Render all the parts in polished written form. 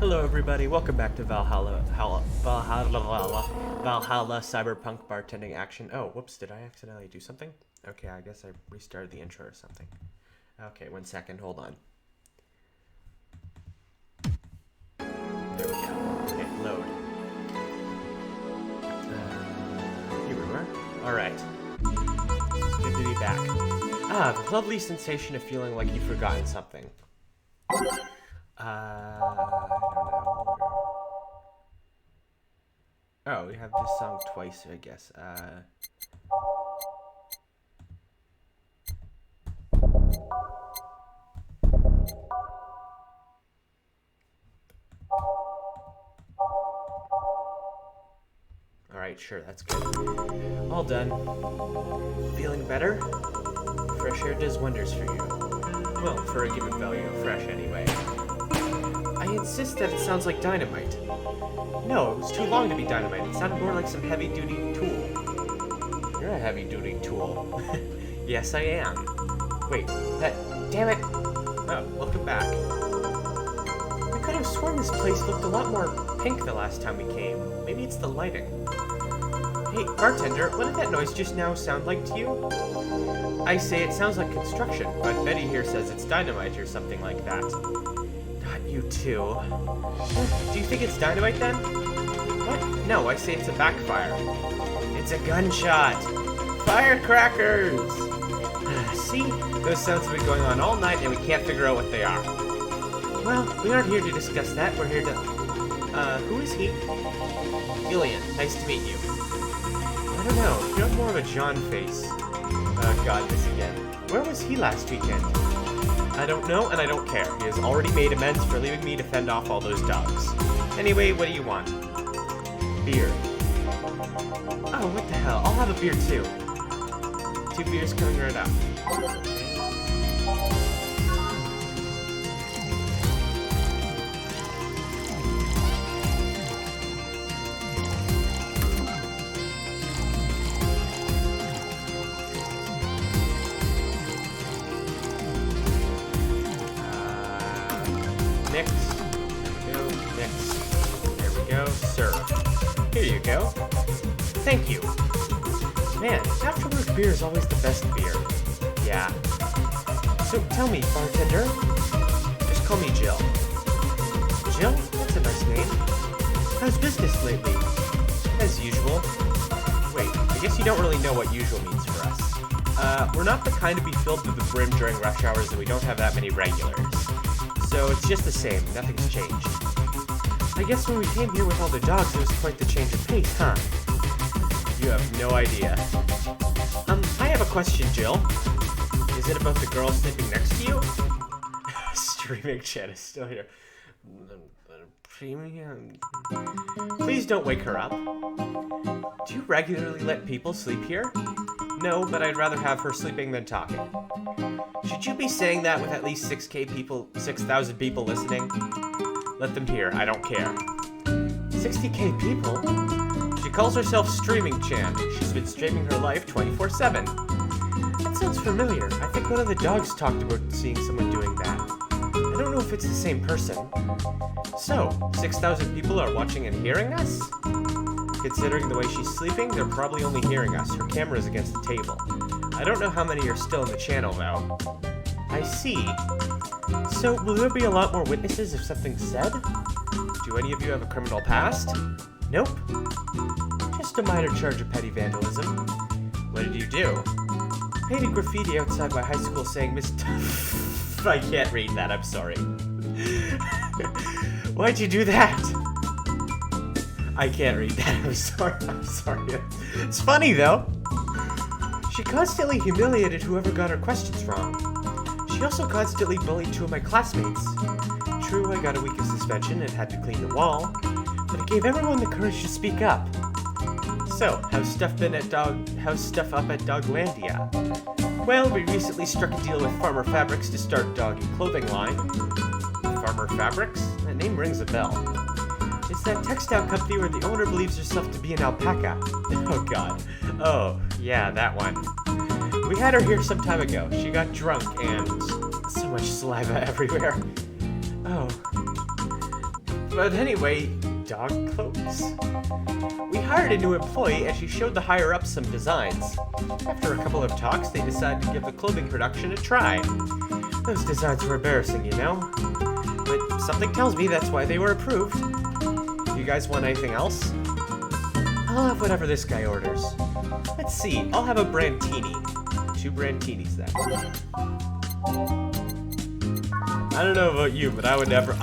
Hello everybody, welcome back to Valhalla Cyberpunk Bartending Action. Oh, whoops, did I accidentally do something? Okay, I guess I restarted the intro or something. Okay, 1 second, hold on. There we go. Okay, load. Here we were. Alright. It's good to be back. The lovely sensation of feeling like you've forgotten something. I don't know. Oh, we have this song twice, I guess. Alright, sure, that's good. All done. Feeling better? Fresh air does wonders for you. Well, for a given value of fresh, anyway. I insist that it sounds like dynamite. No, it was too long to be dynamite. It sounded more like some heavy-duty tool. You're a heavy-duty tool. Yes, I am. Wait, damn it! Oh, welcome back. I could have sworn this place looked a lot more pink the last time we came. Maybe it's the lighting. Hey, bartender, what did that noise just now sound like to you? I say it sounds like construction, but Betty here says it's dynamite or something like that. Not you too. Do you think it's dynamite then? What? No, I say it's a backfire. It's a gunshot. Firecrackers! See? Those sounds have been going on all night and we can't figure out what they are. Well, we aren't here to discuss that. We're here to... who is he? Gillian, nice to meet you. I don't know. You have more of a John face. Oh god, this again. Where was he last weekend? I don't know, and I don't care. He has already made amends for leaving me to fend off all those dogs. Anyway, what do you want? Beer. Oh, what the hell? I'll have a beer too. 2 beers coming right up. Mix. There we go. Mix. There we go. Serve. Here you go. Thank you. Man, afterwork beer is always the best beer. Yeah. So tell me, bartender. Just call me Jill. Jill? That's a nice name. How's business lately? As usual. Wait, I guess you don't really know what usual means for us. We're not the kind to be filled to the brim during rush hours, and we don't have that many regulars. So it's just the same, nothing's changed. I guess when we came here with all the dogs, it was quite the change of pace, huh? You have no idea. I have a question, Jill. Is it about the girl sleeping next to you? Streaming chat is still here. Premium. Please don't wake her up. Do you regularly let people sleep here? No, but I'd rather have her sleeping than talking. Should you be saying that with at least 6,000 people listening? Let them hear, I don't care. 60k people? She calls herself Streaming Chan. She's been streaming her life 24/7. That sounds familiar. I think one of the dogs talked about seeing someone doing that. I don't know if it's the same person. So, 6,000 people are watching and hearing us? Considering the way she's sleeping, they're probably only hearing us. Her camera's against the table. I don't know how many are still in the channel, though. I see. So, will there be a lot more witnesses if something's said? Do any of you have a criminal past? Nope. Just a minor charge of petty vandalism. What did you do? Painted graffiti outside my high school saying Miss I can't read that, I'm sorry. Why'd you do that? I can't read that, I'm sorry. It's funny, though. She constantly humiliated whoever got her questions wrong. She also constantly bullied 2 of my classmates. True, I got a week of suspension and had to clean the wall, but it gave everyone the courage to speak up. So, how's stuff up at Doglandia? Well, we recently struck a deal with Farmer Fabrics to start doggy clothing line. Farmer Fabrics? That name rings a bell. It's that textile company where the owner believes herself to be an alpaca. Oh god. Oh, yeah, that one. We had her here some time ago. She got drunk and so much saliva everywhere. Oh. But anyway, dog clothes? We hired a new employee and she showed the higher-ups some designs. After a couple of talks, they decided to give the clothing production a try. Those designs were embarrassing, you know? But something tells me that's why they were approved. You guys want anything else? I'll have whatever this guy orders. Let's see, I'll have a Brantini. 2 Brantinis then. I don't know about you, but I would never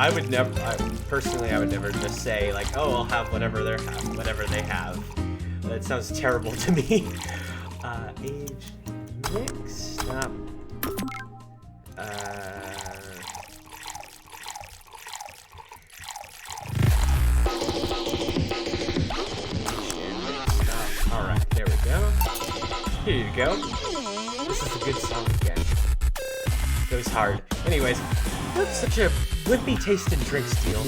just say like, oh, I'll have whatever they have. That sounds terrible to me. Age mix, stop. Alright, there we go. Here you go. This is a good song again. It was hard. Anyways, that's such a wimpy taste in drinks, deal.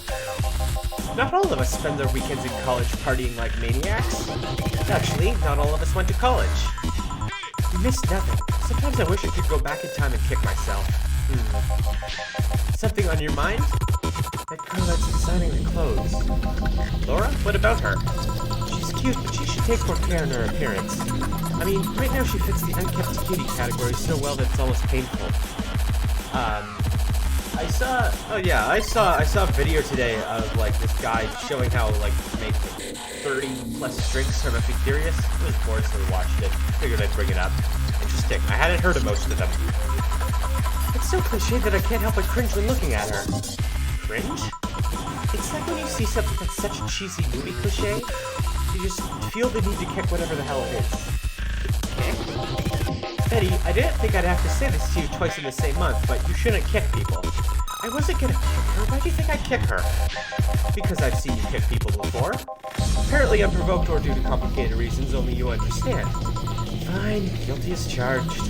Not all of us spend their weekends in college partying like maniacs. Actually, not all of us went to college. We missed nothing. Sometimes I wish I could go back in time and kick myself. Something on your mind? That girl that's designing the clothes. Laura? What about her? She's cute, but she should take more care in her appearance. I mean, right now she fits the unkept cutie category so well that it's almost painful. I saw a video today of like this guy showing how like to make 30 plus drinks from Epicurious. I was bored, so I watched it. Figured I'd bring it up. Interesting. I hadn't heard of most of them. It's so cliche that I can't help but cringe when looking at her. Cringe? It's like when you see something that's such a cheesy movie cliche, you just feel the need to kick whatever the hell it is. Kick? Betty, I didn't think I'd have to say this to you twice in the same month, but you shouldn't kick people. I wasn't gonna kick her. Why do you think I'd kick her? Because I've seen you kick people before. Apparently unprovoked or due to complicated reasons only you understand. Fine, guilty as charged.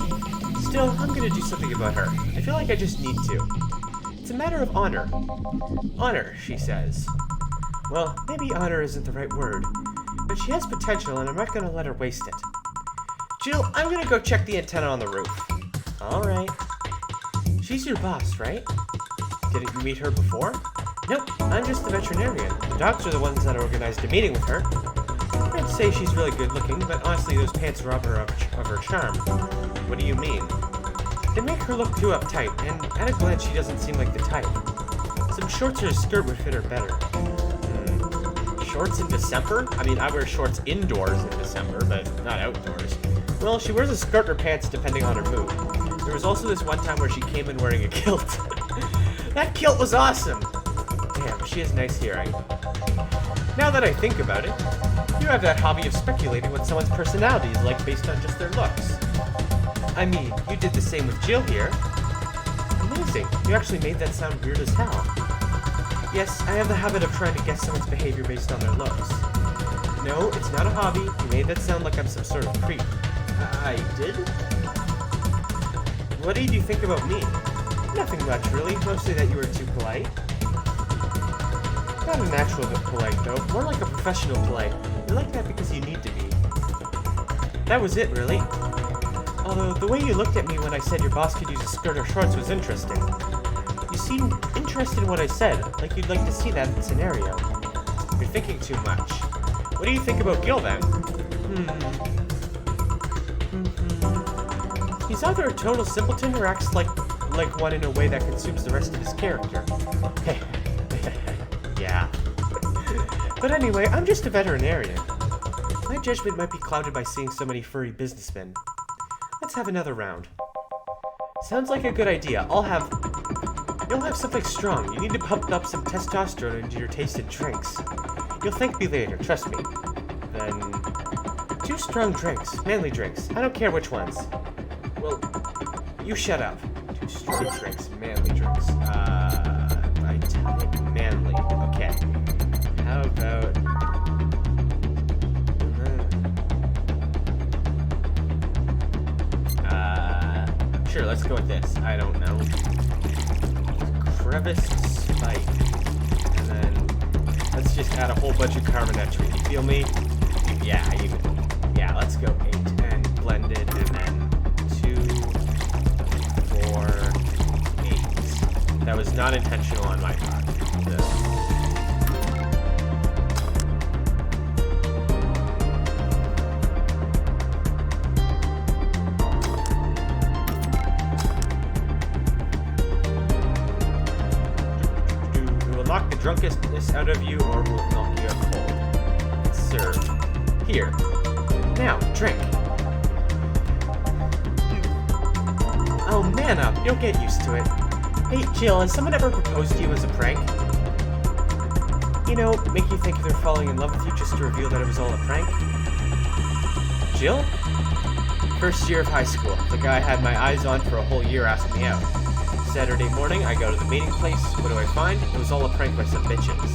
Still, I'm gonna do something about her. I feel like I just need to. It's a matter of honor. Honor, she says. Well, maybe honor isn't the right word, but she has potential and I'm not gonna let her waste it. Jill, I'm gonna go check the antenna on the roof. Alright. She's your boss, right? Didn't you meet her before? Nope, I'm just the veterinarian. The docs are the ones that organized a meeting with her. I'd say she's really good looking, but honestly those pants rob her of her charm. What do you mean? They make her look too uptight, and at a glance she doesn't seem like the type. Some shorts or a skirt would fit her better. Shorts in December? I mean, I wear shorts indoors in December, but not outdoors. Well, she wears a skirt or pants depending on her mood. There was also this one time where she came in wearing a kilt. That kilt was awesome! Damn, she has nice hearing. Now that I think about it, you have that hobby of speculating what someone's personality is like based on just their looks. I mean, you did the same with Jill here. Amazing. You actually made that sound weird as hell. Yes, I have the habit of trying to guess someone's behavior based on their looks. No, it's not a hobby. You made that sound like I'm some sort of creep. I did? What did you think about me? Nothing much, really. Mostly that you were too polite. Not a natural bit polite, though. More like a professional polite. You're like that because you need to be. That was it, really. Although, the way you looked at me when I said your boss could use a skirt or shorts was interesting. You seemed interested in what I said, like you'd like to see that scenario. You're thinking too much. What do you think about Gil, then? He's either a total simpleton or acts like one in a way that consumes the rest of his character. Yeah. But anyway, I'm just a veterinarian. My judgment might be clouded by seeing so many furry businessmen. Let's have another round. Sounds like a good idea. You'll have something strong. You need to pump up some testosterone into your taste in drinks. You'll thank me later, trust me. Then, 2 strong drinks, manly drinks. I don't care which ones. Well, you shut up. 2 strong drinks, manly drinks. Italic manly. Okay. How about... Sure, let's go with this. I don't know. Crevice spike. And then let's just add a whole bunch of carbonate. You feel me? Yeah, let's go 8 and blended, and then 2, 4, 8. That was not intentional on my part. knock the drunkenness out of you or will knock you out cold. Served. Here. Now, drink. Oh, man up. You'll get used to it. Hey, Jill, has someone ever proposed to you as a prank? You know, make you think they're falling in love with you just to reveal that it was all a prank? Jill? First year of high school. The guy I had my eyes on for a whole year asked me out. Saturday morning, I go to the meeting place. What do I find? It was all a prank by some bitches.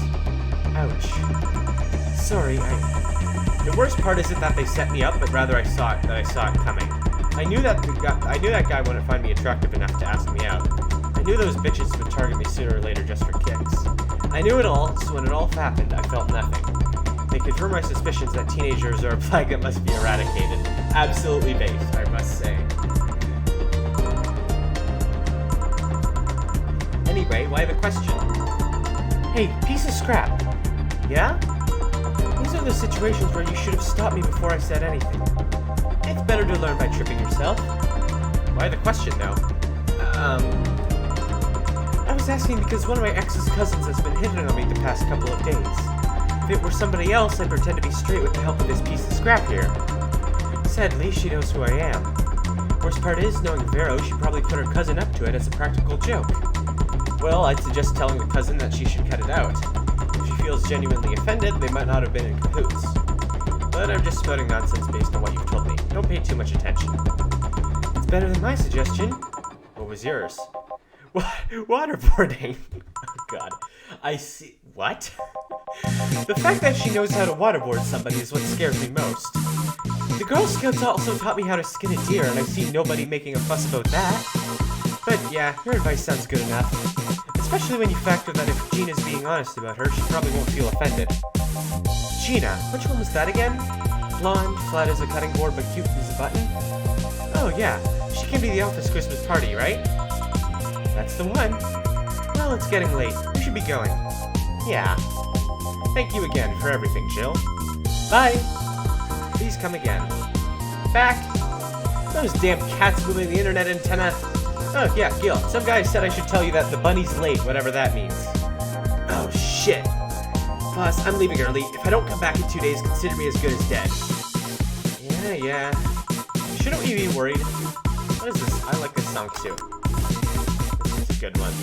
Ouch. Sorry, The worst part isn't that they set me up, but rather I saw it coming. I knew that guy wouldn't find me attractive enough to ask me out. I knew those bitches would target me sooner or later just for kicks. I knew it all, so when it all happened, I felt nothing. They confirmed my suspicions that teenagers are a plague that must be eradicated. Absolutely based, I must say. Anyway, why the question? Hey, piece of scrap. Yeah? These are the situations where you should have stopped me before I said anything. It's better to learn by tripping yourself. Why the question, though? I was asking because one of my ex's cousins has been hitting on me the past couple of days. If it were somebody else, I'd pretend to be straight with the help of this piece of scrap here. Sadly, she knows who I am. Worst part is, knowing Vero, she probably put her cousin up to it as a practical joke. Well, I'd suggest telling the cousin that she should cut it out. If she feels genuinely offended, they might not have been in cahoots. But I'm just spouting nonsense based on what you've told me. Don't pay too much attention. It's better than my suggestion. What was yours? Waterboarding. Oh god. I see. What? The fact that she knows how to waterboard somebody is what scares me most. The Girl Scouts also taught me how to skin a deer, and I see nobody making a fuss about that. But yeah, your advice sounds good enough. Especially when you factor that if Gina's being honest about her, she probably won't feel offended. Gina, which one was that again? Blonde, flat as a cutting board, but cute as a button? Oh yeah, she can be the office Christmas party, right? That's the one. Well, it's getting late. We should be going. Yeah. Thank you again for everything, Jill. Bye. Please come again. Back. Those damn cats moving the internet antenna. Oh, yeah, Gil. Some guy said I should tell you that the bunny's late, whatever that means. Oh, shit. Boss, I'm leaving early. If I don't come back in 2 days, consider me as good as dead. Yeah. Shouldn't we be worried? What is this? I like this song, too. This is a good one.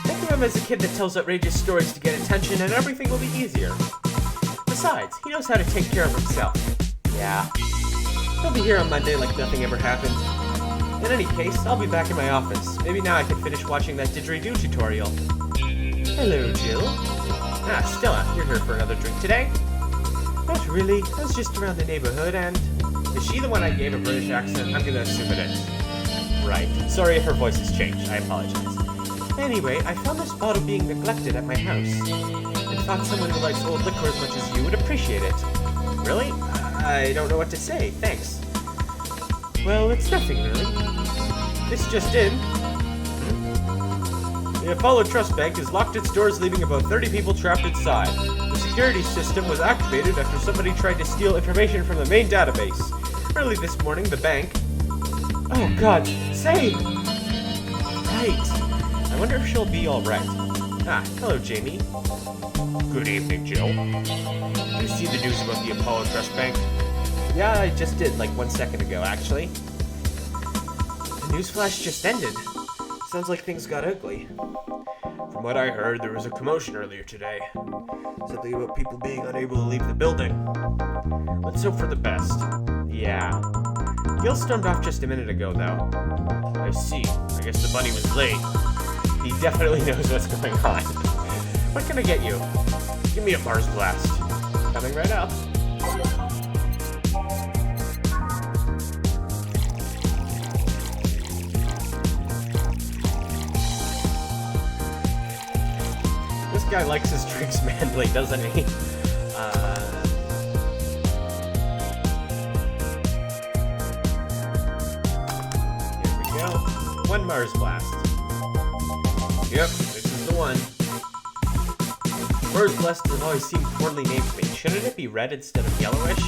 Think of him as a kid that tells outrageous stories to get attention, and everything will be easier. Besides, he knows how to take care of himself. Yeah. He'll be here on Monday like nothing ever happened. In any case, I'll be back in my office. Maybe now I can finish watching that didgeridoo tutorial. Hello, Jill. Ah, Stella, you're here for another drink today? Not really. I was just around the neighborhood and... Is she the one I gave a British accent? I'm gonna assume it is. Right. Sorry if her voice has changed. I apologize. Anyway, I found this bottle being neglected at my house. I thought someone who likes old liquor as much as you would appreciate it. Really? I don't know what to say. Thanks. Well, it's nothing, really. This just in. The Apollo Trust Bank has locked its doors, leaving about 30 people trapped inside. The security system was activated after somebody tried to steal information from the main database. Early this morning, the bank... Oh, God. Say! Right. I wonder if she'll be alright. Ah, hello, Jamie. Good evening, Jill. Did you see the news about the Apollo Trust Bank? Yeah, I just did, like 1 second ago, actually. The newsflash just ended. Sounds like things got ugly. From what I heard, there was a commotion earlier today. Something about people being unable to leave the building. Let's hope for the best. Yeah. Gil stormed off just a minute ago, though. I see. I guess the bunny was late. He definitely knows what's going on. What can I get you? Give me a Mars Blast. Coming right up. This guy likes his drinks manly, doesn't he? Here we go. One Mars Blast. Yep, this is the one. Mars Blast has always seemed poorly named to me. Shouldn't it be red instead of yellowish?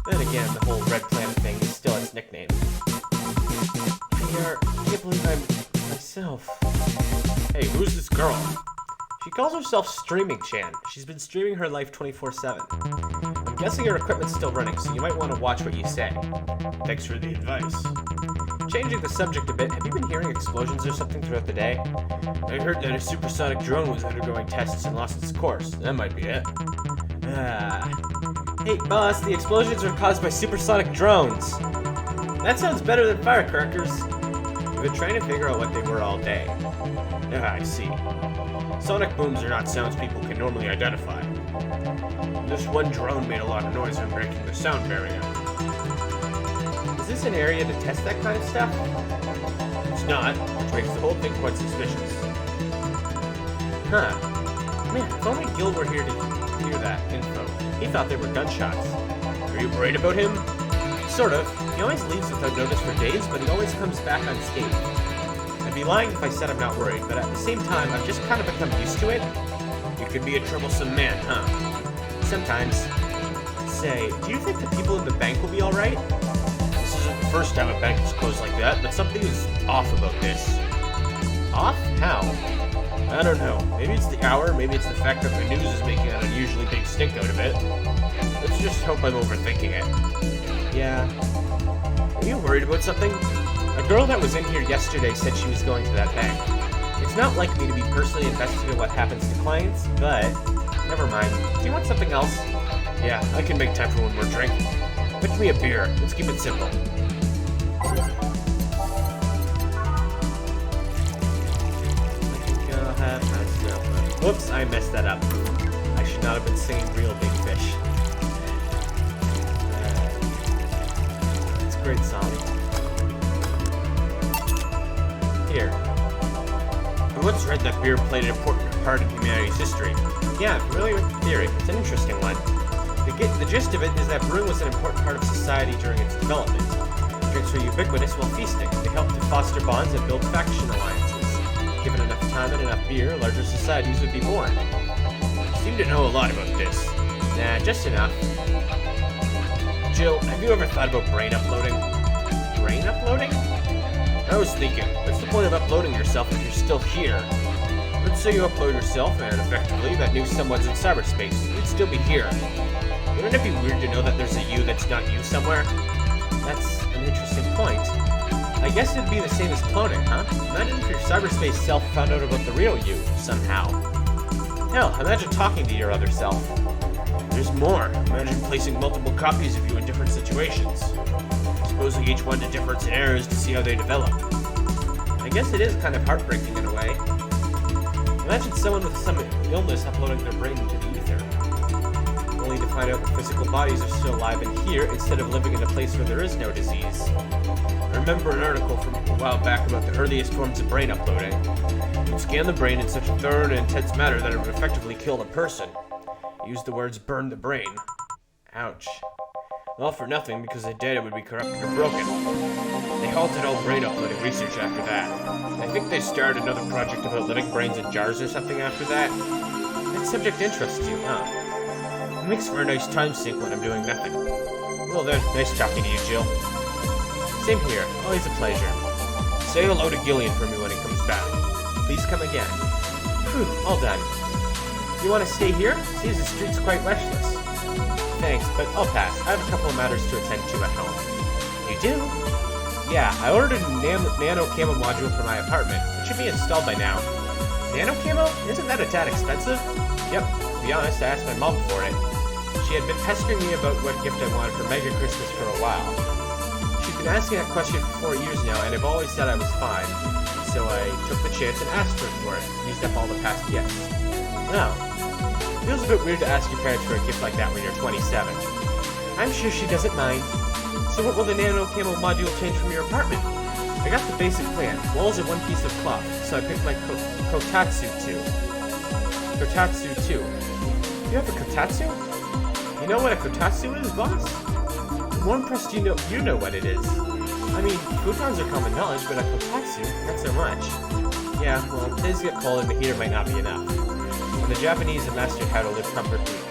Then again, the whole Red Planet thing is still its nickname. I can't believe I'm myself. Hey, who's this girl? She calls herself Streaming Chan. She's been streaming her life 24/7. I'm guessing her equipment's still running, so you might want to watch what you say. Thanks for the advice. Changing the subject a bit, have you been hearing explosions or something throughout the day? I heard that a supersonic drone was undergoing tests and lost its course. That might be it. Hey, boss, the explosions were caused by supersonic drones. That sounds better than firecrackers. I've been trying to figure out what they were all day. I see. Sonic booms are not sounds people can normally identify. This one drone made a lot of noise when breaking the sound barrier. Is this an area to test that kind of stuff? It's not, which makes the whole thing quite suspicious. Huh. Man, if only Gil were here to hear that info. He thought they were gunshots. Are you worried about him? Sort of. He always leaves without notice for days, but he always comes back unscathed. I'd be lying if I said I'm not worried, but at the same time, I've just kind of become used to it. You could be a troublesome man, huh? Sometimes. Say, do you think the people in the bank will be alright? This isn't the first time a bank is closed like that, but something is off about this. Off? How? I don't know. Maybe it's the hour, maybe it's the fact that the news is making an unusually big stink out of it. Let's just hope I'm overthinking it. Yeah. Are you worried about something? A girl that was in here yesterday said she was going to that bank. It's not like me to be personally invested in what happens to clients, but never mind. Do you want something else? Yeah, I can make time for one more drink. Fetch me a beer. Let's keep it simple. Whoops, I messed that up. I should not have been singing Real Big Fish. It's a great song. Here. I once read that beer played an important part in humanity's history. Yeah, I'm familiar with the theory. It's an interesting one. The gist of it is that brewing was an important part of society during its development. Drinks were ubiquitous while feasting. They helped to foster bonds and build faction alliances. Given enough time and enough beer, larger societies would be born. You seem to know a lot about this. Nah, just enough. Jill, have you ever thought about brain uploading? Brain uploading? I was thinking, what's the point of uploading yourself if you're still here? Let's say you upload yourself and effectively that new someone's in cyberspace. You'd still be here. Wouldn't it be weird to know that there's a you that's not you somewhere? That's an interesting point. I guess it'd be the same as cloning, huh? Imagine if your cyberspace self found out about the real you, somehow. Hell, imagine talking to your other self. There's more. Imagine placing multiple copies of you in different situations. Exposing each one to different scenarios to see how they develop. I guess it is kind of heartbreaking in a way. Imagine someone with some illness uploading their brain into the ether. Only to find out that physical bodies are still alive in here instead of living in a place where there is no disease. I remember an article from a while back about the earliest forms of brain uploading. It would scan the brain in such a thorough and intense manner that it would effectively kill the person. It used the words burn the brain. Ouch. All for nothing because the data would be corrupted or broken. They halted all brain uploading research after that. I think they started another project about living brains in jars or something after that. That subject interests you, huh? It makes for a nice time sink when I'm doing nothing. Well then, nice talking to you, Jill. Same here, always a pleasure. Say hello to Gillian for me when he comes back. Please come again. Phew, all done. You want to stay here? Seems the street's quite restless. Thanks, but I'll pass. I have a couple of matters to attend to at home. You do? Yeah, I ordered a nano camo module for my apartment. It should be installed by now. Nano camo? Isn't that a tad expensive? Yep, to be honest, I asked my mom for it. She had been pestering me about what gift I wanted for Mega Christmas for a while. She'd been asking that question for 4 years now, and I've always said I was fine. So I took the chance and asked her for it, used up all the past gifts. No. Feels a bit weird to ask your parents for a gift like that when you're 27. I'm sure she doesn't mind. So what will the nano camo module change from your apartment? I got the basic plan. Walls are one piece of cloth, so I picked my Kotatsu 2. Kotatsu 2. You have a Kotatsu? You know what a Kotatsu is, boss? I'm more impressed you know what it is. I mean, futons are common knowledge, but a Kotatsu, not so much. Yeah, well, days get cold and the heater might not be enough. And the Japanese have mastered how to live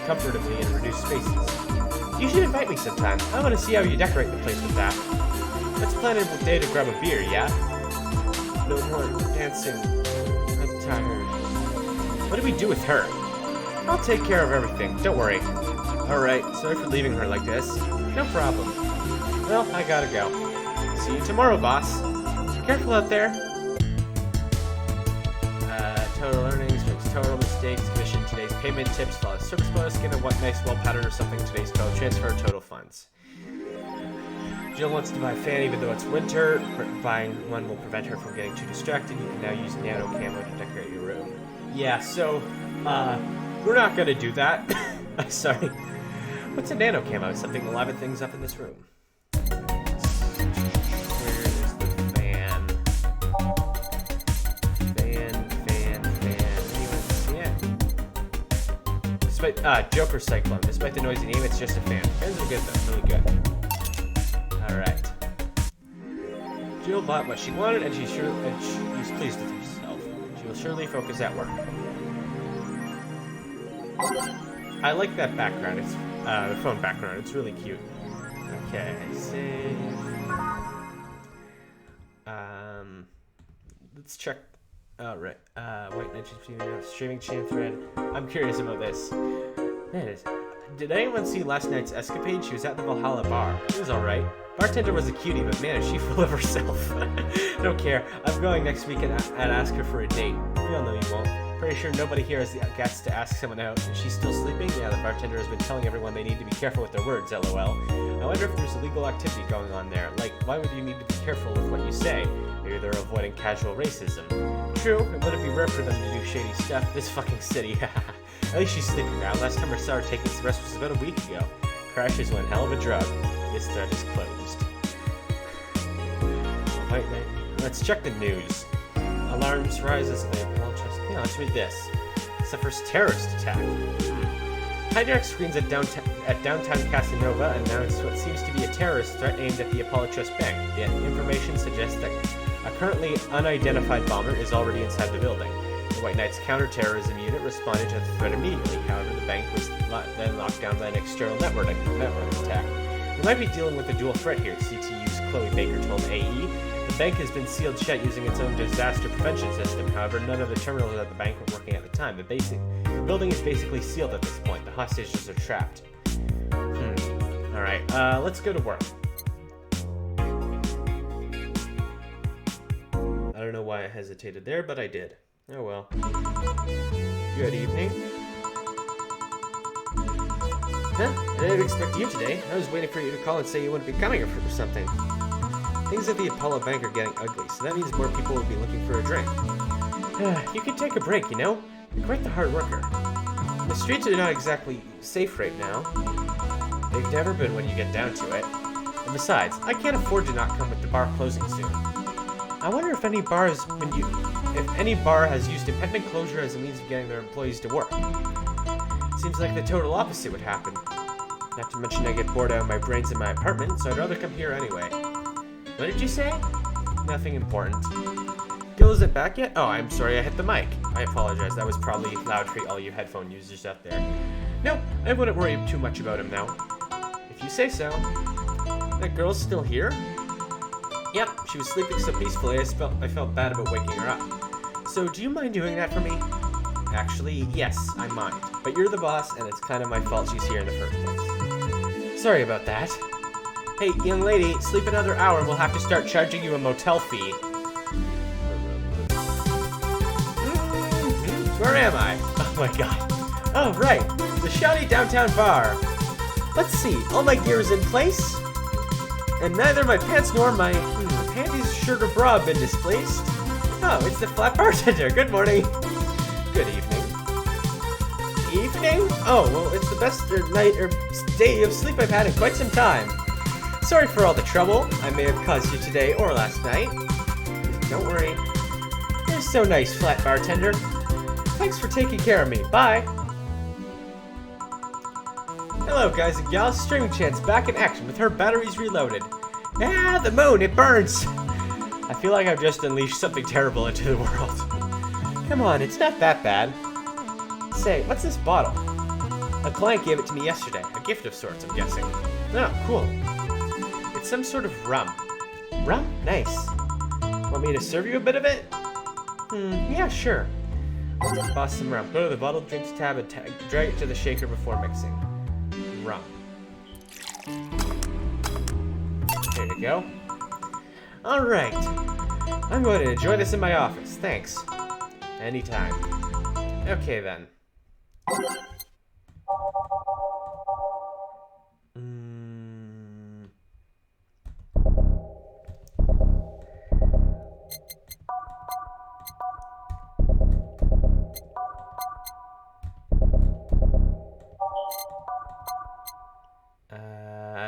comfortably in reduced spaces. You should invite me sometime. I want to see how you decorate the place with that. Let's plan a day to grab a beer, yeah? No more dancing. I'm tired. What do we do with her? I'll take care of everything, don't worry. Alright, sorry for leaving her like this. No problem. Well, I gotta go. See you tomorrow, boss. Careful out there. Total earnings, drinks total, mistakes, commission, today's payment, tips, flawless service bonus, get a nice well pattern or something, today's total transfer, total funds. Jill wants to buy a fan even though it's winter. Buying one will prevent her from getting too distracted. You can now use nano camo to decorate your room. Yeah, so, we're not gonna do that. Sorry. What's a nano camo? Something to liven things up in this room. Where's the fan? Fan. Anyone see it? Despite, Joker Cyclone. Despite the noisy name, it's just a fan. Fans are good though, really good. Alright. Jill bought what she wanted and she was pleased with herself. She will surely focus at work. I like that background. It's the phone background. It's really cute. Okay, save. Let's check. Oh, right. White Knight streaming chain thread. I'm curious about this. Man, did anyone see last night's escapade? She was at the Valhalla bar. It was alright. Bartender was a cutie, but man, is she full of herself. Don't care. I'm going next week and ask her for a date. We all know you won't. Pretty sure nobody here has the guts to ask someone out. Is she still sleeping? Yeah, the bartender has been telling everyone they need to be careful with their words, lol. I wonder if there's illegal activity going on there. Like, why would you need to be careful with what you say? Maybe they're avoiding casual racism. True, it wouldn't be rare for them to do shady stuff. This fucking city. At least she's sleeping now. Last time I saw her taking some rest was about a week ago. Crash is one hell of a drug. This thread is closed. Wait, let's check the news. Alarms rise as they approach us. Yeah, let's read this. It's the first terrorist attack. Hijack screens at downtown Casanova announced what seems to be a terrorist threat aimed at the Apollo Trust Bank. The information suggests that a currently unidentified bomber is already inside the building. The White Knight's counterterrorism unit responded to the threat immediately. However, the bank was then locked down by an external network attack. We might be dealing with a dual threat here, CTU's Chloe Baker told AE. The bank has been sealed shut using its own disaster prevention system. However, none of the terminals at the bank were working at the time. The building is basically sealed at this point. The hostages are trapped. Alright, let's go to work. I don't know why I hesitated there, but I did. Oh well. Good evening. Huh? I didn't expect you today. I was waiting for you to call and say you wouldn't be coming or something. Things at the Apollo Bank are getting ugly, so that means more people will be looking for a drink. You can take a break, you know? You're quite the hard worker. The streets are not exactly safe right now. They've never been when you get down to it. And besides, I can't afford to not come with the bar closing soon. I wonder if any bar has used impending closure as a means of getting their employees to work. Seems like the total opposite would happen. Not to mention I get bored out of my brains in my apartment, so I'd rather come here anyway. What did you say? Nothing important. Gil isn't back yet? Oh, I'm sorry I hit the mic. I apologize, that was probably loud for all you headphone users out there. Nope, I wouldn't worry too much about him now. If you say so. That girl's still here? Yep, she was sleeping so peacefully I felt bad about waking her up. So, do you mind doing that for me? Actually, yes, I mind. But you're the boss, and it's kind of my fault she's here in the first place. Sorry about that. Hey, young lady, sleep another hour and we'll have to start charging you a motel fee. Where am I? Oh my god. Oh, right. The shoddy downtown bar. Let's see. All my gear is in place. And neither my pants nor my panties, shirt, or bra have been displaced. Oh, it's the flat bartender. Good morning. Good evening. Evening? Oh, well, it's the best night or day of sleep I've had in quite some time. Sorry for all the trouble I may have caused you today or last night. Don't worry. You're so nice, flat bartender. Thanks for taking care of me. Bye. Hello, guys and gals. Streaming Chance back in action with her batteries reloaded. Ah, the moon, it burns. I feel like I've just unleashed something terrible into the world. Come on, it's not that bad. Say, what's this bottle? A client gave it to me yesterday. A gift of sorts, I'm guessing. Oh, cool. It's some sort of rum. Rum? Nice. Want me to serve you a bit of it? Yeah, sure. Boss some rum. Go to the bottled drinks tab and drag it to the shaker before mixing. Rum. There you go. Alright. I'm going to enjoy this in my office. Thanks. Anytime. Okay then.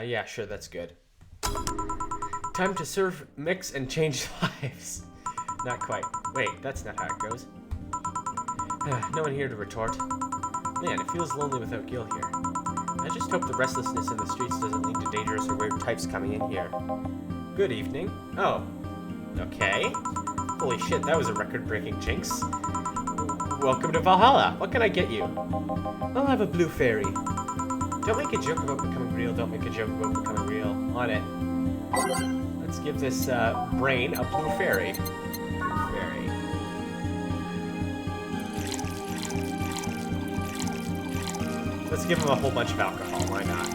Yeah, sure, that's good. Time to serve, mix, and change lives. Not quite. Wait, that's not how it goes. No one here to retort. Man, it feels lonely without Gil here. I just hope the restlessness in the streets doesn't lead to dangerous or weird types coming in here. Good evening. Oh. Okay. Holy shit, that was a record-breaking jinx. Welcome to Valhalla. What can I get you? I'll have a blue fairy. Don't make a joke about becoming real. Don't make a joke about becoming real. On it. Let's give this brain a blue fairy. Blue fairy. Let's give him a whole bunch of alcohol. Why not?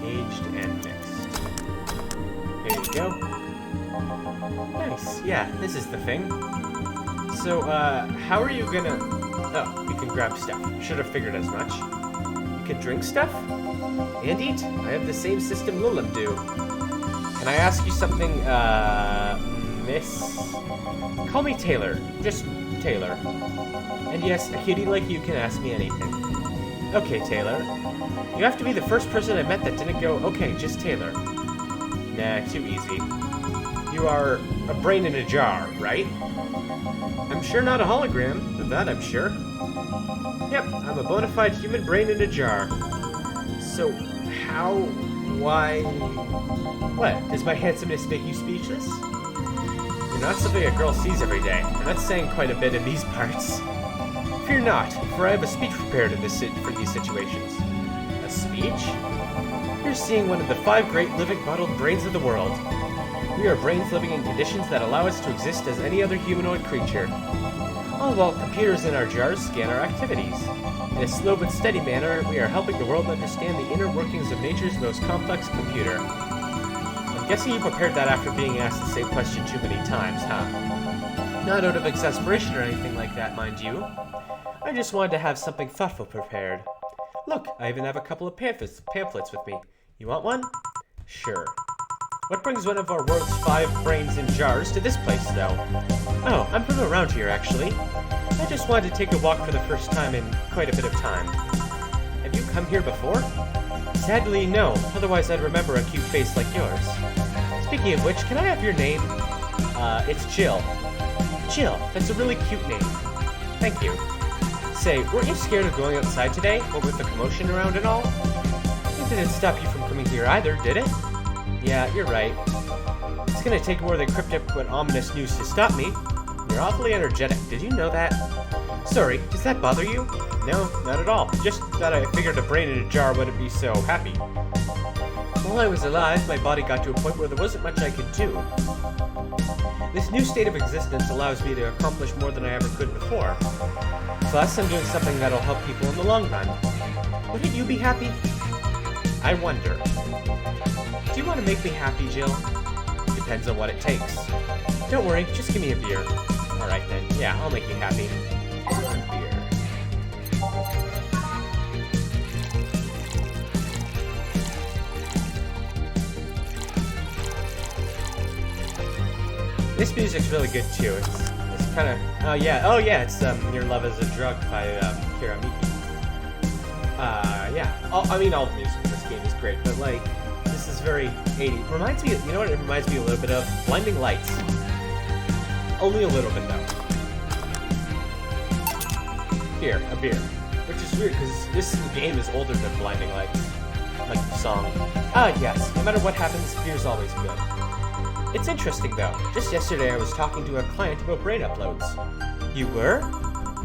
Aged and mixed. There you go. Nice. Yeah, this is the thing. So, how are you gonna... Oh, you can grab stuff. Should have figured as much. You can drink stuff? And eat. I have the same system Lilim do. Can I ask you something, miss? Call me Taylor. Just Taylor. And yes, a cutie like you can ask me anything. Okay, Taylor. You have to be the first person I met that didn't go, okay, just Taylor. Nah, too easy. You are a brain in a jar, right? I'm sure not a hologram, of that I'm sure. Yep, I'm a bona fide human brain in a jar. So, how, why... What, does my handsomeness make you speechless? You're not something a girl sees every day, and that's saying quite a bit in these parts. Fear not, for I have a speech prepared for these situations. A speech? You're seeing one of the 5 great living bottled brains of the world. We are brains living in conditions that allow us to exist as any other humanoid creature. All while computers in our jars scan our activities. In a slow but steady manner, we are helping the world understand the inner workings of nature's most complex computer. I'm guessing you prepared that after being asked the same question too many times, huh? Not out of exasperation or anything like that, mind you. I just wanted to have something thoughtful prepared. Look, I even have a couple of pamphlets with me. You want one? Sure. What brings one of our world's 5 brains in jars to this place, though? Oh, I'm from around here, actually. I just wanted to take a walk for the first time in quite a bit of time. Have you come here before? Sadly, no. Otherwise, I'd remember a cute face like yours. Speaking of which, can I have your name? It's Jill. Jill, that's a really cute name. Thank you. Say, weren't you scared of going outside today? What with the commotion around and all? It didn't stop you from coming here either, did it? Yeah, you're right. It's gonna take more than cryptic but ominous news to stop me. You're awfully energetic, did you know that? Sorry, does that bother you? No, not at all. Just that I figured a brain in a jar wouldn't be so happy. While I was alive, my body got to a point where there wasn't much I could do. This new state of existence allows me to accomplish more than I ever could before. Plus, I'm doing something that'll help people in the long run. Wouldn't you be happy? I wonder. Do you want to make me happy, Jill? Depends on what it takes. Don't worry, just give me a beer. Alright then, yeah, I'll make you happy. One beer. This music's really good too. It's kind of... oh yeah, it's Your Love is a Drug by Kira Miki. Yeah. I mean, all the music in this game is great, but like... this is very 80s. Reminds me, you know what it reminds me a little bit of? Blinding Lights. Only a little bit, though. Here, a beer. Which is weird, because this game is older than Blinding Lights. Like the song. Ah, yes. No matter what happens, beer's always good. It's interesting, though. Just yesterday, I was talking to a client about brain uploads. You were?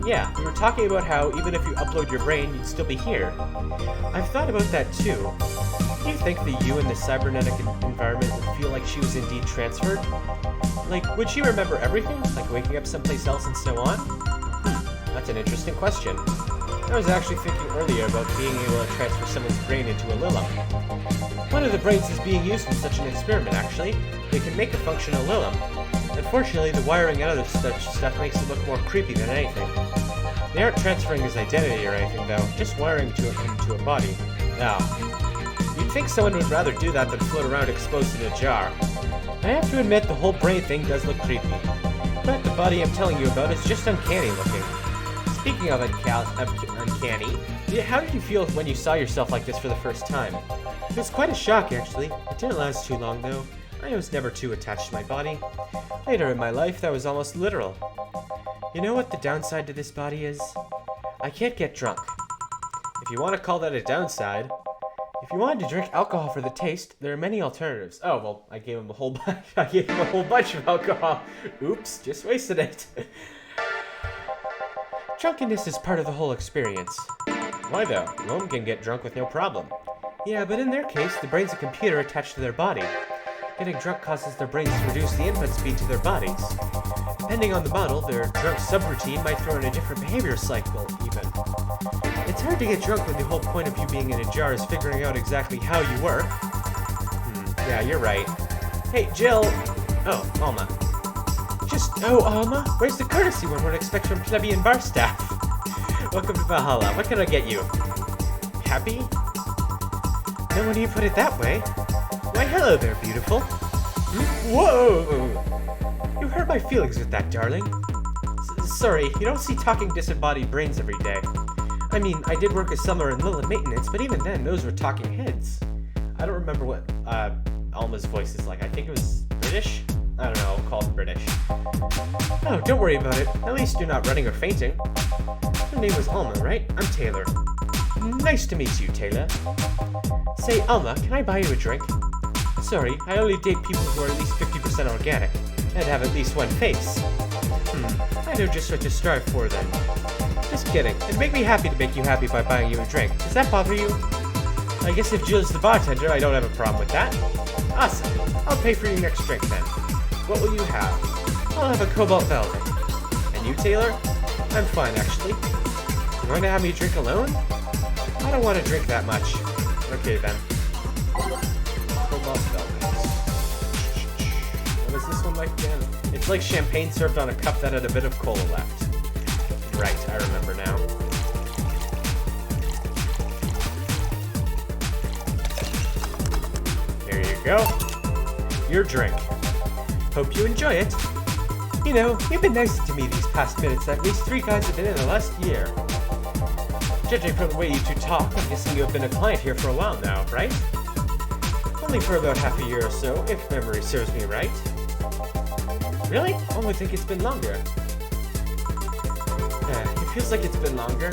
Yeah, we were talking about how even if you upload your brain, you'd still be here. I've thought about that, too. Do you think that you in the cybernetic environment would feel like she was indeed transferred? Like, would she remember everything? Like waking up someplace else and so on? That's an interesting question. I was actually thinking earlier about being able to transfer someone's brain into a Lilum. One of the brains is being used in such an experiment, actually. They can make a functional Lilum. Unfortunately, the wiring and other such stuff makes it look more creepy than anything. They aren't transferring his identity or anything, though, just wiring him into a body. Now, you'd think someone would rather do that than float around exposed in a jar. I have to admit, the whole brain thing does look creepy. But the body I'm telling you about is just uncanny looking. Speaking of uncanny, how did you feel when you saw yourself like this for the first time? It was quite a shock, actually. It didn't last too long, though. I was never too attached to my body. Later in my life, that was almost literal. You know what the downside to this body is? I can't get drunk. If you want to call that a downside, if you wanted to drink alcohol for the taste, there are many alternatives. Oh, well, I gave him a whole bunch of alcohol. Oops, just wasted it. Drunkenness is part of the whole experience. Why though? Lome can get drunk with no problem. Yeah, but in their case, the brain's a computer attached to their body. Getting drunk causes their brains to reduce the input speed to their bodies. Depending on the model, their drunk subroutine might throw in a different behavior cycle, even. It's hard to get drunk when the whole point of you being in a jar is figuring out exactly how you work. Yeah, you're right. Hey, Jill! Oh, Alma. Alma? Where's the courtesy one would expect from plebeian bar staff? Welcome to Valhalla. What can I get you? Happy? No, when you put it that way. Why, hello there, beautiful. Whoa! You hurt my feelings with that, darling. Sorry, you don't see talking disembodied brains every day. I mean, I did work a summer in Lilith maintenance, but even then, those were talking heads. I don't remember what Alma's voice is like. I think it was British? I don't know, I'll call it British. Oh, don't worry about it. At least you're not running or fainting. Your name was Alma, right? I'm Taylor. Nice to meet you, Taylor. Say, Alma, can I buy you a drink? Sorry, I only date people who are at least 50% organic, and have at least one face. I know just what to strive for then. Just kidding. It'd make me happy to make you happy by buying you a drink. Does that bother you? I guess if Jill's the bartender, I don't have a problem with that. Awesome. I'll pay for your next drink then. What will you have? I'll have a Cobalt Velvet. And you, Taylor? I'm fine, actually. You going to have me drink alone? I don't want to drink that much. Okay, then. Cobalt Velvet. What is this one like again? It's like champagne served on a cup that had a bit of cola left. Right, I remember now. Here you go. Your drink. Hope you enjoy it. You know, you've been nice to me these past minutes. At least 3 guys have been in the last year. Judging from the way you two talk, I'm guessing you have been a client here for a while now, right? Only for about half a year or so, if memory serves me right. Really? I only think it's been longer. It feels like it's been longer.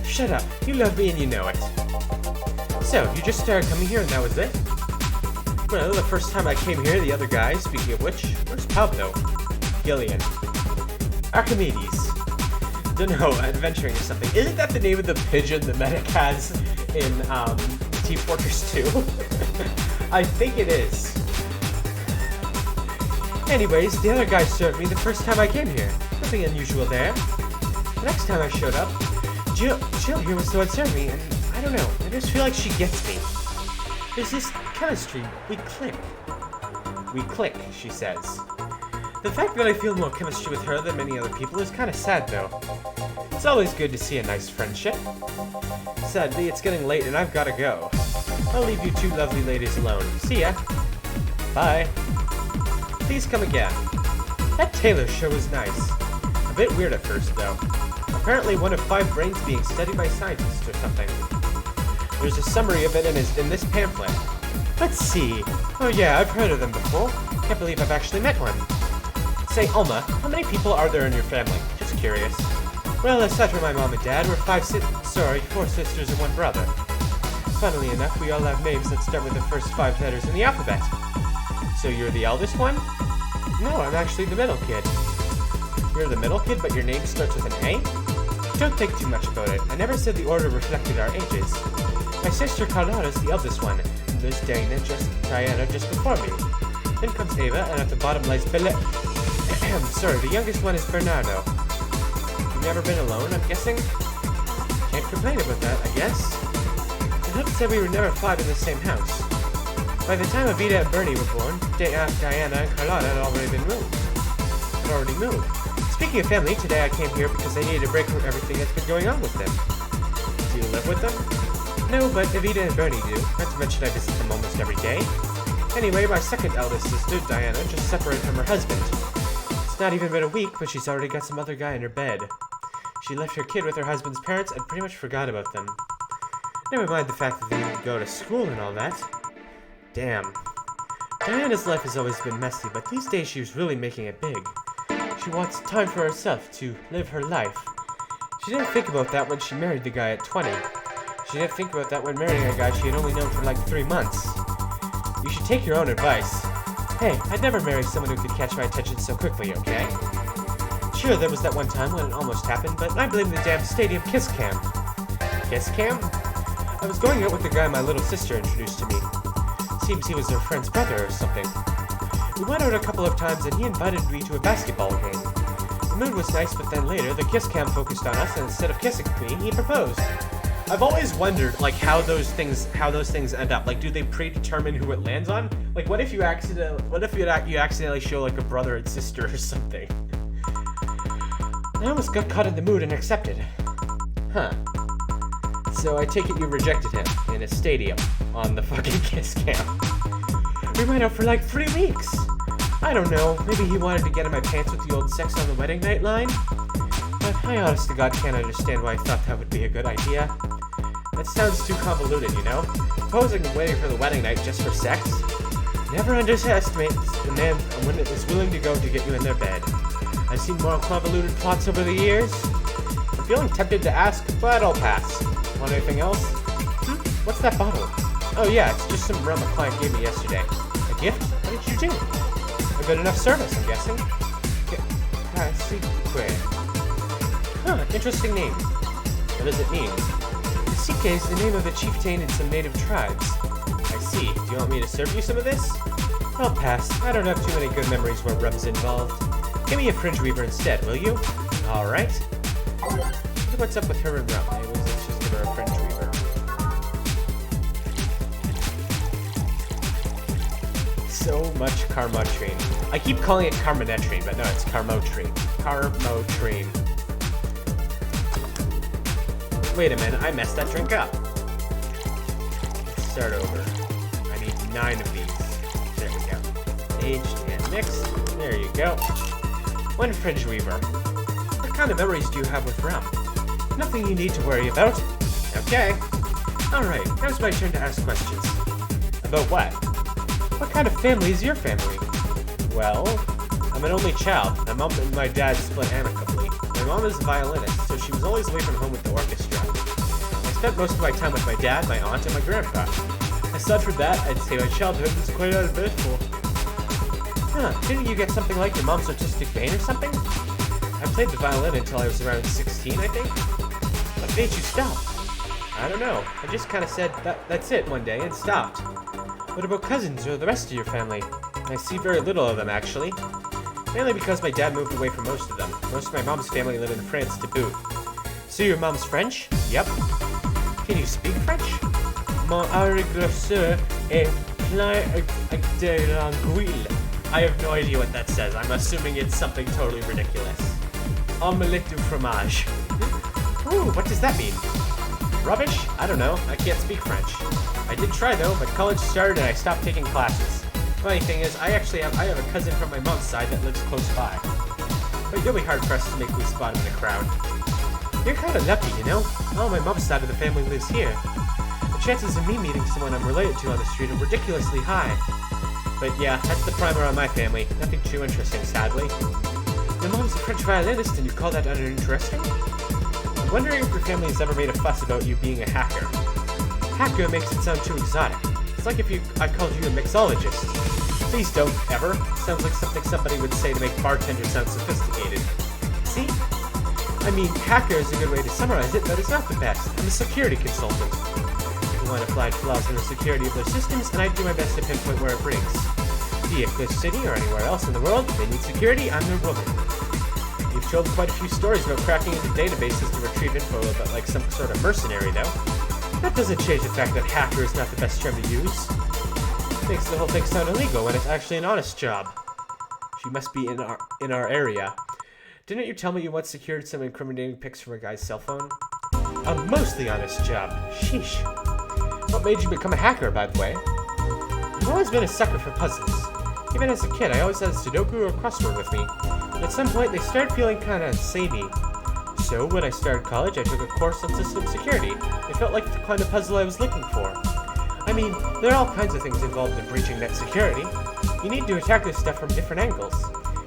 Shut up. You love me and you know it. So, you just started coming here and that was it? Well, the first time I came here, the other guy, speaking of which, where's Pablo? Gillian. Archimedes. Dunno, adventuring or something. Isn't that the name of the pigeon the medic has in, Team Fortress 2? I think it is. Anyways, the other guy served me the first time I came here. Nothing unusual there. The next time I showed up, Jill here was the one served me, and I don't know, I just feel like she gets me. There's this chemistry. We click. We click, she says. The fact that I feel more chemistry with her than many other people is kind of sad, though. It's always good to see a nice friendship. Sadly, it's getting late and I've gotta go. I'll leave you 2 lovely ladies alone. See ya. Bye. Please come again. That Taylor show was nice. A bit weird at first, though. Apparently one of 5 brains being studied by scientists or something. There's a summary of it in this pamphlet. Let's see. Oh yeah, I've heard of them before. Can't believe I've actually met one. Say, Alma, how many people are there in your family? Just curious. Well, aside from my mom and dad, we're 4 sisters and 1 brother. Funnily enough, we all have names that start with the first 5 letters in the alphabet. So you're the eldest one? No, I'm actually the middle kid. You're the middle kid, but your name starts with an A? don't think too much about it. I never said the order reflected our ages. My sister Carlotta's the eldest one, and there's Diana just before me. Then comes Ava, and at the bottom lies sorry, the youngest one is Bernardo. You've never been alone, I'm guessing? Can't complain about that, I guess. I thought it said we were never five in the same house. By the time Evita and Bernie were born, Diana and Carlotta had already moved. Speaking of family, today I came here because I needed a break from everything that's been going on with them. Do you live with them? No, but Evita and Bernie do. Not to mention I visit them almost every day. Anyway, my second eldest sister, Diana, just separated from her husband. It's not even been a week, but she's already got some other guy in her bed. She left her kid with her husband's parents and pretty much forgot about them. Never mind the fact that they didn't go to school and all that. Damn. Diana's life has always been messy, but these days she's really making it big. She wants time for herself to live her life. She didn't think about that when she married the guy at 20. She didn't think about that when marrying a guy she had only known for like 3 months. You should take your own advice. Hey, I'd never marry someone who could catch my attention so quickly, okay? Sure, there was that one time when it almost happened, but I blame the damn stadium kiss cam. Kiss cam? I was going out with the guy my little sister introduced to me. Seems he was her friend's brother or something. We went out a couple of times and he invited me to a basketball game. The mood was nice, but then later the kiss cam focused on us and instead of kissing me, he proposed. I've always wondered, like, how those things end up. Like, do they predetermine who it lands on? Like, what if you accidentally show like a brother and sister or something? I almost got caught in the mood and accepted. Huh. So I take it you rejected him in a stadium on the fucking kiss cam. We went out for like 3 weeks. I don't know, maybe he wanted to get in my pants with the old sex on the wedding night line? But I honest to God can't understand why I thought that would be a good idea. That sounds too convoluted, you know? Proposing and waiting for the wedding night just for sex? Never underestimate the man when it is willing to go to get you in their bed. I've seen more convoluted plots over the years. I'm feeling tempted to ask, but I'll pass. Want anything else? What's that bottle? Oh yeah, it's just some rum a client gave me yesterday. A gift? What did you do? A good enough service, I'm guessing. Secret. Huh, interesting name. What does it mean? Sike is the name of a chieftain in some native tribes. I see. Do you want me to serve you some of this? I'll pass. I don't have too many good memories where rum's involved. Give me a fringe weaver instead, will you? Alright. What's up with her and rum? Let's just give her a fringe weaver. So much Carmotrine. I keep calling it Carmonetrine, but no, it's Carmotrine. Carmotrine. Wait a minute, I messed that drink up. Let's start over. I need 9 of these. There we go. Aged and mixed. There you go. 1 fringe weaver. What kind of memories do you have with rum? Nothing you need to worry about. Okay. Alright, now's my turn to ask questions. About what? What kind of family is your family? Well, I'm an only child. My mom and my dad split amicably. My mom is a violinist, so she was always away from home with the orchestra. I spent most of my time with my dad, my aunt, and my grandpa. Aside from that, I'd say my childhood was quite uneventful. Huh, didn't you get something like your mom's artistic vein or something? I played the violin until I was around 16, I think. What made you stop? I don't know. I just kind of said, that's it one day, and stopped. What about cousins or the rest of your family? I see very little of them, actually. Mainly because my dad moved away from most of them. Most of my mom's family live in France to boot. So your mom's French? Yep. Can you speak French? Mon arrière-grand-sœur est plein de languille. I have no idea what that says. I'm assuming it's something totally ridiculous. Omelette du fromage. Ooh, what does that mean? Rubbish? I don't know. I can't speak French. I did try though, but college started and I stopped taking classes. Funny thing is, I have a cousin from my mom's side that lives close by. But you'll be hard pressed to make me spot him in the crowd. You're kind of lucky, you know? Oh, my mom's side of the family lives here. The chances of me meeting someone I'm related to on the street are ridiculously high. But yeah, that's the primer on my family. Nothing too interesting, sadly. Your mom's a French violinist and you call that uninteresting? I'm wondering if your family has ever made a fuss about you being a hacker. Hacker makes it sound too exotic. It's like if I called you a mixologist. Please don't, ever. Sounds like something somebody would say to make bartenders sound sophisticated. See? I mean, hacker is a good way to summarize it, but it's not the best. I'm a security consultant. If you want to find flaws in the security of their systems, and I do my best to pinpoint where it breaks. Be it this city or anywhere else in the world, if they need security, I'm their woman. You've told quite a few stories about cracking into databases to retrieve info about like some sort of mercenary, though. That doesn't change the fact that hacker is not the best term to use. It makes the whole thing sound illegal when it's actually an honest job. She must be in our area. Didn't you tell me you once secured some incriminating pics from a guy's cell phone? A mostly honest job. Sheesh. What made you become a hacker, by the way? I've always been a sucker for puzzles. Even as a kid, I always had a Sudoku or crossword with me. And at some point, they started feeling kind of samey. So, when I started college, I took a course on system security. It felt like the kind of puzzle I was looking for. I mean, there are all kinds of things involved in breaching net security. You need to attack this stuff from different angles.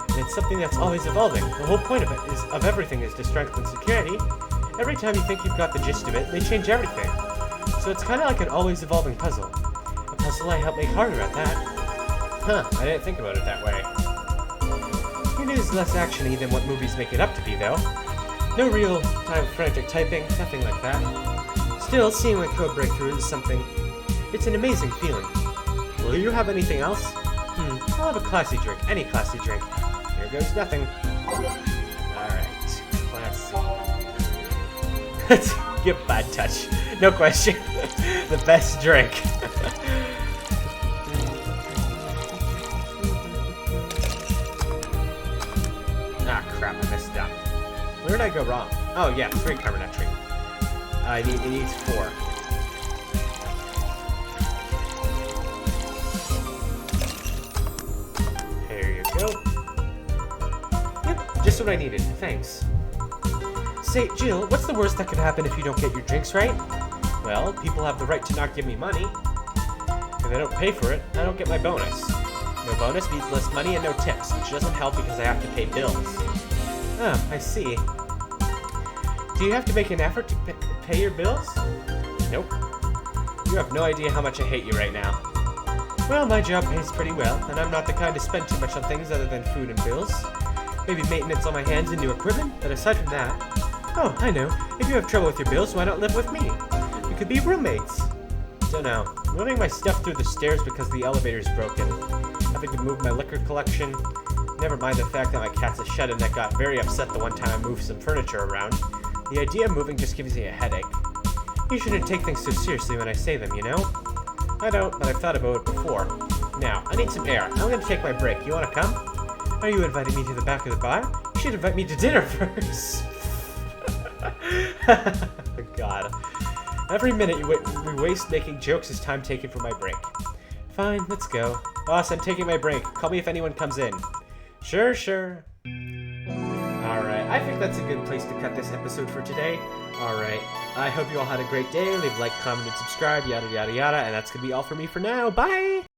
And it's something that's always evolving. The whole point of everything is to strengthen security. Every time you think you've got the gist of it, they change everything. So it's kind of like an always evolving puzzle. A puzzle I help make harder at that. Huh, I didn't think about it that way. It is less actiony than what movies make it up to be, though. No real-time frantic typing, nothing like that. Still, seeing my code breakthrough is something. It's an amazing feeling. Will you have anything else? I'll have a classy drink. Any classy drink. Here goes nothing. Alright, classy. Give bad touch. No question. The best drink. Ah, crap, I messed up. Where did I go wrong? Oh, yeah, 3 carbonetry. It needs 4. There you go. Yep, just what I needed. Thanks. Say, Jill, what's the worst that could happen if you don't get your drinks right? Well, people have the right to not give me money. If I don't pay for it, I don't get my bonus. No bonus means less money and no tips, which doesn't help because I have to pay bills. Oh, I see. Do you have to make an effort to pay your bills? Nope. You have no idea how much I hate you right now. Well, my job pays pretty well, and I'm not the kind to spend too much on things other than food and bills. Maybe maintenance on my hands and new equipment, but aside from that... Oh, I know. If you have trouble with your bills, why not live with me? We could be roommates. Don't know. Moving my stuff through the stairs because the elevator's broken. Having to move my liquor collection. Never mind the fact that my cat's a shut-in that got very upset the one time I moved some furniture around. The idea of moving just gives me a headache. You shouldn't take things so seriously when I say them, you know? I don't, but I've thought about it before. Now, I need some air. I'm gonna take my break. You wanna come? Are you inviting me to the back of the bar? You should invite me to dinner first. God. Every minute we waste making jokes is time taken for my break. Fine, let's go. Boss, I'm taking my break. Call me if anyone comes in. Sure. Alright, I think that's a good place to cut this episode for today. Alright, I hope you all had a great day. Leave a like, comment, and subscribe, yada yada yada, and that's gonna be all for me for now. Bye!